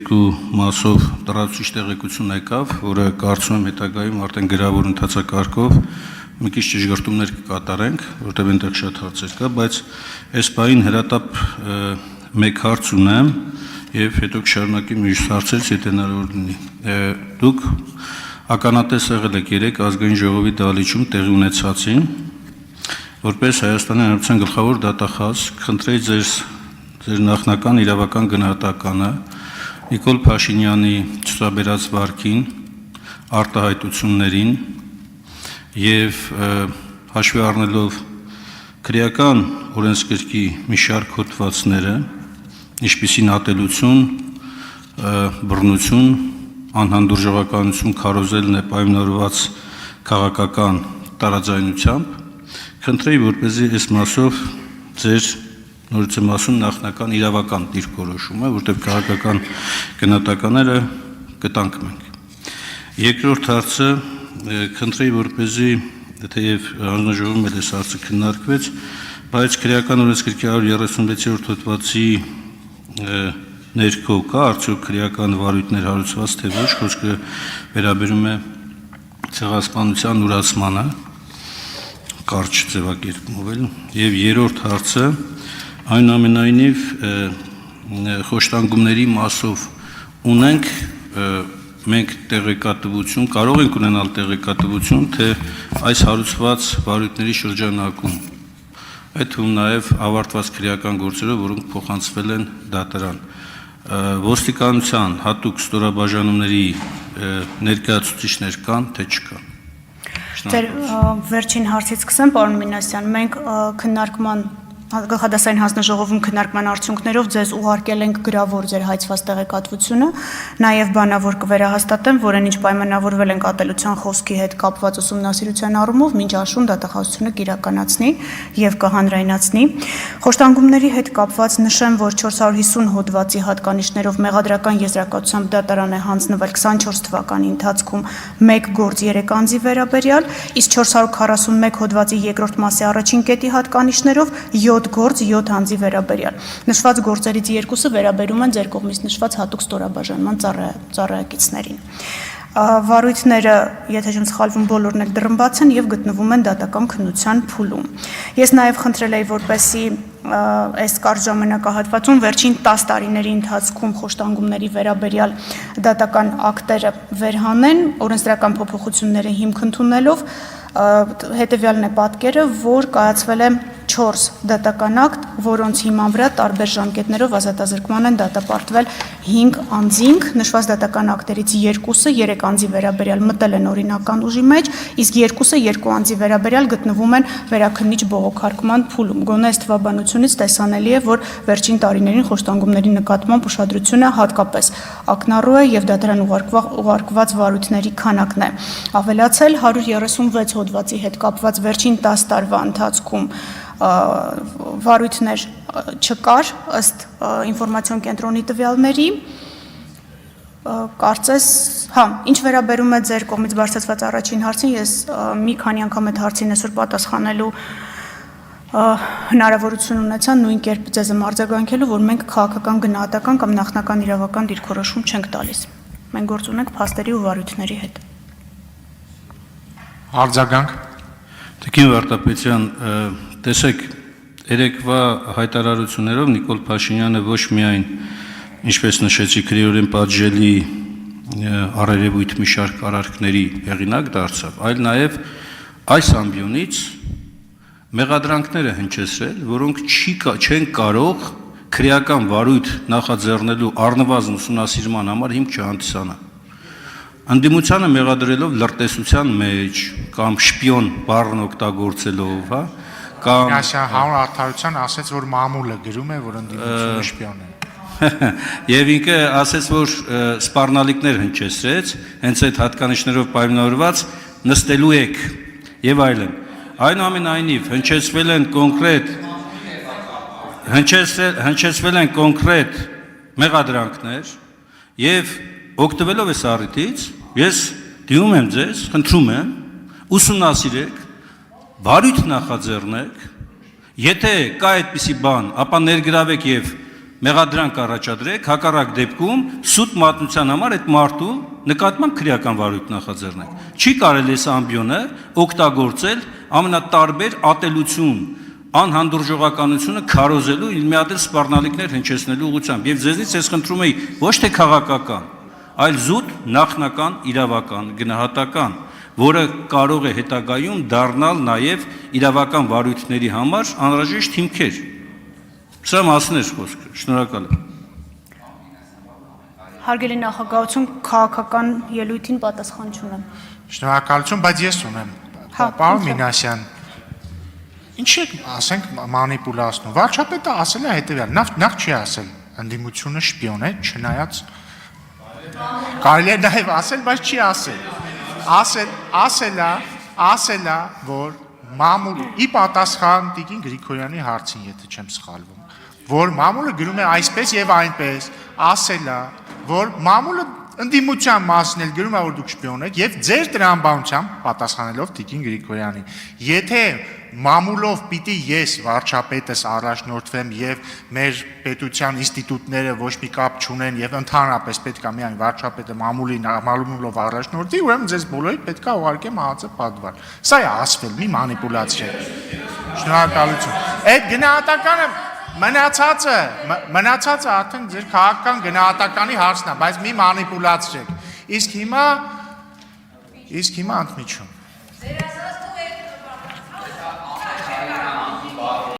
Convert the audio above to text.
Մասով տարածիչ տեղեկություն եկավ, որը կարծում եմ հետագայում արդեն գրավոր ընթացակարգով մի քիչ ճշգրտումներ կկատարենք, որտեղ այնտեղ շատ հարցեր կա, բայց այս բային հրատապ մեկ հարց ունեմ եւ հետո կշարունակի մյուս հարցերից, եթե հնարավոր լինի։ Դուք ականատես եղել եք 3 ազգային ժողովի դահլիճում տեղի ունեցածին, որպես Հայաստանի Հանրապետության գլխավոր դատախազ, կխնդրեի ձեր նախնական իրավական գնահատականը Նիկոլ Փաշինյանի ցուցաբերած վարքին, արտահայտություններին եւ հաշվի առնելով քրեական օրենսգրքի մի շարք հոդվածները, ինչպիսին ատելություն, բռնություն, անհանդուրժողականություն քարոզելն է պայմանավորված քաղաքական տարաձայնությամբ, խնդրեի, որպեսզի այս մասով ձեր նորից եմ ասում նախնական իրավական դիրքորոշումը, որտեղ քաղաքական գնահատականները կտանք մենք։ Երկրորդ հարցը խնդրեի, որպեսզի թեև հանձնաժողովում էլ այս հարցը քննարկվեց, բայց քրեական օրենսգրքի 136-րդ հոդվածի ներքո կա արդյոք քրեական վարույթներ հարուցված թե ոչ, խոսքը վերաբերում է ցեղասպանության ուրացմանը, կարճ ձևակերպումով էլ, եւ երրորդ հարցը այնուամենայնիվ խոշտանգումների մասով ունենք մենք տեղեկատվություն, կարող ենք ունենալ տեղեկատվություն, թե այս հարուցված վարույթների շրջանակում, այդ թվում նաև ավարտված քրեական գործերով, որոնք փոխանցվել են դատարան, ոստիկանության հատուկ ստորաբաժանումների ներկայացուցիչներ կան, թե չկան։ Ձեր վերջին հարցից սկսեմ, պարոն Մինասյան, մենք քննարկման Գլխադասային հանձնաժողովում քննարկման արդյունքներով ձեզ ուղարկել ենք գրավոր ձեր հայցված տեղեկատվությունը, նաև բանավոր կվերահաստատեմ, որ այն ինչ պայմանավորվել ենք ատելության խոսքի հետ կապված ուսումնասիրության առումով, մինչ աշուն դատախազությունը կիրականացնի եւ կհանրայնացնի։ Խոշտանգումների հետ կապված նշեմ, որ 450 հոդվածի հատկանիշներով մեղադրական եզրակացությամբ դատարան է հանձնվել 24 թվականի ընթացքում 1 գործ 3 անձի վերաբերյալ, իսկ 441 հոդվածի երկրորդ մասի առաջին կետի հատկանիշներով 7 գործ 7 անձի վերաբերյալ։ Նշված գործերից երկուսը վերաբերում են ձեր կողմից նշված հատուկ ստորաբաժանման ծառայակիցներին։ Վարույթները, եթե չեմ սխալվում, բոլորն էլ դռնբաց են եւ գտնվում են դատական քննության փուլում։ Ես նաեւ խնդրել եի, որպեսզի այս կարճ ժամանակահատվածում վերջին 10 տարիների ընթացքում խոշտանգումների վերաբերյալ դատական ակտերը վերհանեն, օրենսդրական փոփոխությունների հիմք ընդունելով, հետևյալն է պատկերը, որ կայացվել է 4 դատական ակտ, որոնց հիման վրա տարբեր ժամկետներով ազատազրկման են դատապարտվել 5 անձինք, նշված դատական ակտերից 2-ը 3 անձի վերաբերյալ մտել են օրինական ուժի մեջ, իսկ 2-ը 2 անձի վերաբերյալ գտնվում են վերաքննիչ բողոքարկման փուլում։ Գոնե այս թվաբանությունից տեսանելի է, որ վերջին տարիներին խոշտանգումների նկատմամբ ուշադրությունը հատկապես ակնառու է եւ դատարան ուղարկված վարույթների քանակն է ավելացել 136 հոդվածի հետ կապված վերջին 10 տարվա ընթացքում վարույթներ չկար ըստ ինֆորմացիոն կենտրոնի տվյալների, կարծես, ինչ վերաբերում է ձեր կողմից բարձրացված առաջին հարցին, ես մի քանի անգամ այդ հարցին այսօր պատասխանելու հնարավորություն ունեցա նույն կերպ ձեզ արձագանքելու, որ մենք քաղաքական գնահատական կամ նախնական իրավական դիրքորոշում չենք տալիս։ Մենք գործ ունենք փաստերի ու վարույթների հետ։ Արձագանք։ Տիկին Վարդապետյան, տեսեք, երեկվա հայտարարություններով Նիկոլ Փաշինյանը ոչ միայն, ինչպես նշեցի, քրեորեն պատժելի առերևույթ մի շարք արարքների հեղինակ դարձավ, այլ նաև այս ամբիոնից մեղադրանքները հնչեցրել, որոնք չեն կարող քրեական վարույթ նախաձեռնելու առնվազն ուսումնասիրման համար հիմք չհանդիսանան։ Անդիմությանը մեղադրելով լրտեսության մեջ կամ շպիոն բառն օգտագործելով, կամ Մինասյան հանուն արդարության ասեց, որ մամուլը գրում է, որ անդիմությունը շպիոն է։ Եվ ինքը ասեց, որ սպառնալիքներ հնչեցրեց, հենց այդ հատկանիշներով պայմանավորված նստելու եք եւ այլն։ Այնուամենայնիվ հնչեցվել են կոնկրետ մեղադրանքներ եւ օգտվելով այս առիթից ես դիմում եմ ձեզ, խնդրում եմ, ուսումնասիրեք, վարույթ նախաձեռնեք, եթե կա այդպիսի բան, ապա ներգրավեք եւ մեղադրանք առաջադրեք, հակառակ դեպքում սուտ մատնության համար այդ մարդու նկատմամբ քրեական վարույթ նախաձեռնեք։ Չի կարելի այս ամբիոնը օգտագործել ամենատարբեր ատելություն, անհանդուրժողականությունը քարոզելու, մի հատ էլ սպառնալիքներ հնչեցնելու ուղղությամբ։ Եվ ձեզնից ես խնդրում եի ոչ թե քաղաքական, այլ զուտ նախնական իրավական, գնահատական, որը կարող է հետագայում դառնալ նաև իրավական վարույթների համար անհրաժեշտ հիմքեր։ Սա մասն է խոսքը։ Շնորհակալ եմ։ Հարգելի նախագահություն, քաղաքական ելույթին պատասխան չունեմ։ Շնորհակալություն, բայց ես ունեմ։ Պարոն Մինասյան, ինչ եք ասենք մանիպուլացնում։ Վարչապետը ասել է հետևյալ, նախ չի ասել, ընդդիմությունը շպիոն է, չնայած կարելի է նաև ասել, բայց չի ասել։ Ասել է, որ մամուլը ի պատասխան Տիկին Գրիգորյանի հարցին, եթե չեմ սխալվում, որ մամուլը գրում է այսպես եւ այնպես, ասել է, որ մամուլը ընդդիմության մասն էլ գրում է, որ դուք շպիոն եք եւ ձեր տրամաբանությամբ պատասխանելով Տիկին Գրիգորյանի, եթե մամուլով պիտի ես վարչապետս առաջնորդվեմ եւ մեր պետության ինստիտուտները ոչ մի կապ չունեն եւ ընդհանրապես պետքա միայն վարչապետը մամուլով առաջնորդի, ուրեմն ձեզ բոլորի պետքա ուղարկեմ ԱԱԾ պատվար։ Սա է ասվել, մի մանիպուլյացիա։ Շնորհակալություն։ Այդ գնահատականը մնացածը արդեն ձեր քաղաքական գնահատականի հարցն է, բայց մի մանիպուլացրեք։ Իսկ հիմա ընդմիջում։